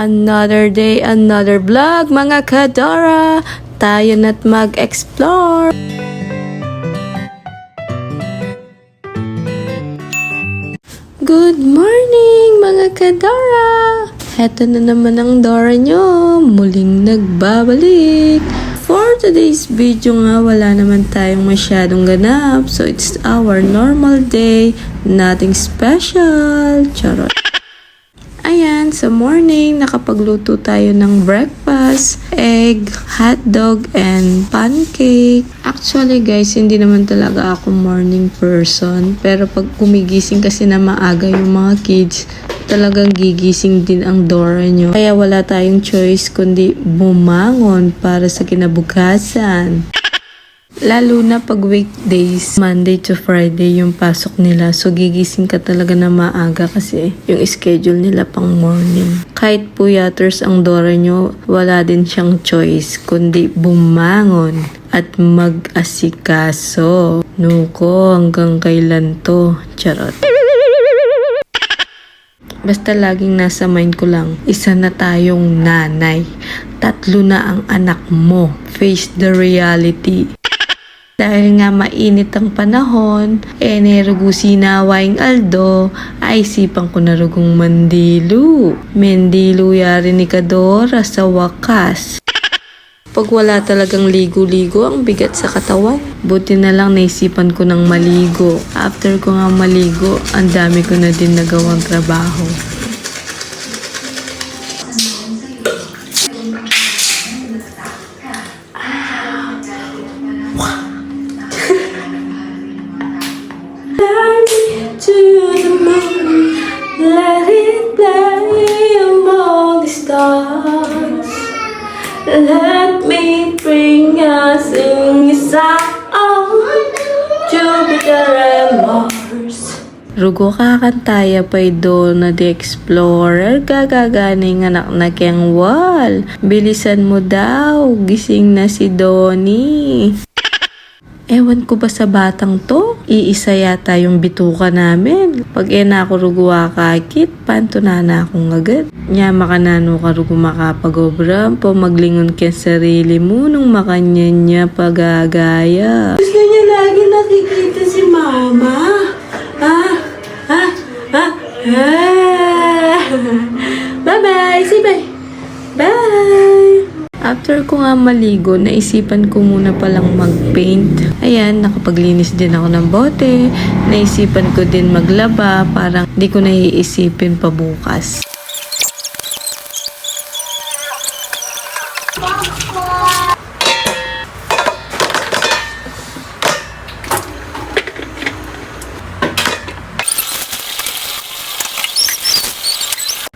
Another day, another vlog mga Kadora. Tayo na't mag-explore. Good morning mga Kadora. Heto na naman ang Dora nyo, muling nagbabalik. For today's video nga, wala naman tayong masyadong ganap. So it's our normal day, nothing special. Charot. Ayan, sa morning, nakapagluto tayo ng breakfast, egg, hotdog, and pancake. Actually guys, hindi naman talaga ako morning person. Pero pag gumigising kasi na maaga yung mga kids, talagang gigising din ang Dora nyo. Kaya wala tayong choice kundi bumangon para sa kinabukasan. Lalo na pag weekdays, Monday to Friday yung pasok nila. So gigising ka talaga na maaga kasi yung schedule nila pang morning. Kahit puyaters ang Dora nyo, wala din siyang choice kundi bumangon at mag-asikaso. Nuko, hanggang kailan to? Charot. Basta laging nasa mind ko lang, isa na tayong nanay. 3 na ang anak mo. Face the reality. Dahil nga mainit ang panahon, nerugo sinawaing Aldo, ay sipang ko na rugong mandilu. Mendilu yari ni Kadora sa wakas. Pag wala talagang ligo-ligo, ang bigat sa katawan. Buti na lang naisipan ko ng maligo. After ko nga maligo, ang dami ko na din nagawang trabaho. To the moon, let it play among the stars. Let me bring us in on Jupiter and Mars. Rugo kakantaya pa'y doon na the explorer. Gagaganing anak na keng wall. Bilisan mo daw, gising na si Donnie. Ewan ko ba sa batang to? Iisa yata yung bituka namin. Pag na ako ruguwa kakit, panto na akong agad. Nyama ka na no karugo makapag-obram po maglingon ka sarili mo nung makanyan niya pagagaya. Gusto niya lagi nakikita si mama. Bye-bye! Say bye! Bye! After ko nga maligo, naisipan ko muna palang mag-paint. Ayan, nakapaglinis din ako ng bote. Naisipan ko din maglaba, parang di ko naiisipin pa bukas.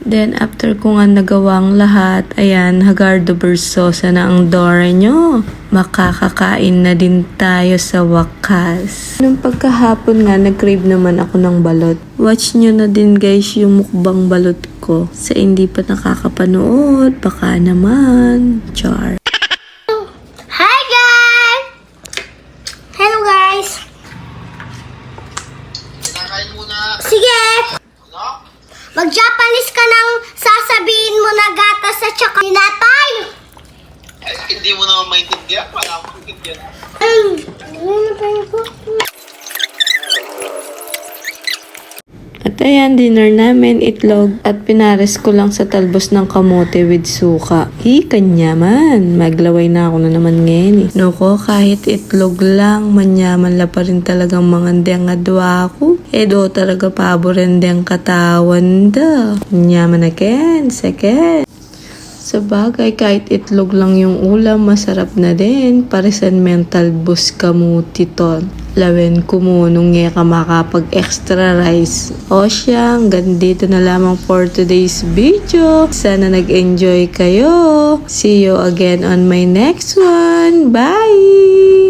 Then, after ko nga nagawang lahat, ayan, hagardo bersosa na ang Dora nyo. Makakakain na din tayo sa wakas. Nung pagkahapon nga, nag-crave naman ako ng balot. Watch nyo na din guys yung mukbang balot ko. Sa hindi pa nakakapanood, baka naman. Char. Hi guys! Hello guys! Kinakain muna. Sige! Ano? Mag-Japanese ka nang sasabihin mo na gatas at saka tinatay! Hindi mo naman maintindihan. Wala akong maintindihan. At ayan, dinner namin, itlog, at pinares ko lang sa talbos ng kamote with suka. Kanyaman, maglaway na ako na naman ngayon. Noko, kahit itlog lang, manyaman la pa rin talagang mangandang adwa ko. Do talaga paborendang katawan da. Nyaman again, second. Sa bagay, kahit itlog lang yung ulam, masarap na din. Parisan mental boost kamuti ton. Lawen kumunong nga ka makapag-extra rice. O siya, hanggang dito na lamang for today's video. Sana nag-enjoy kayo. See you again on my next one. Bye!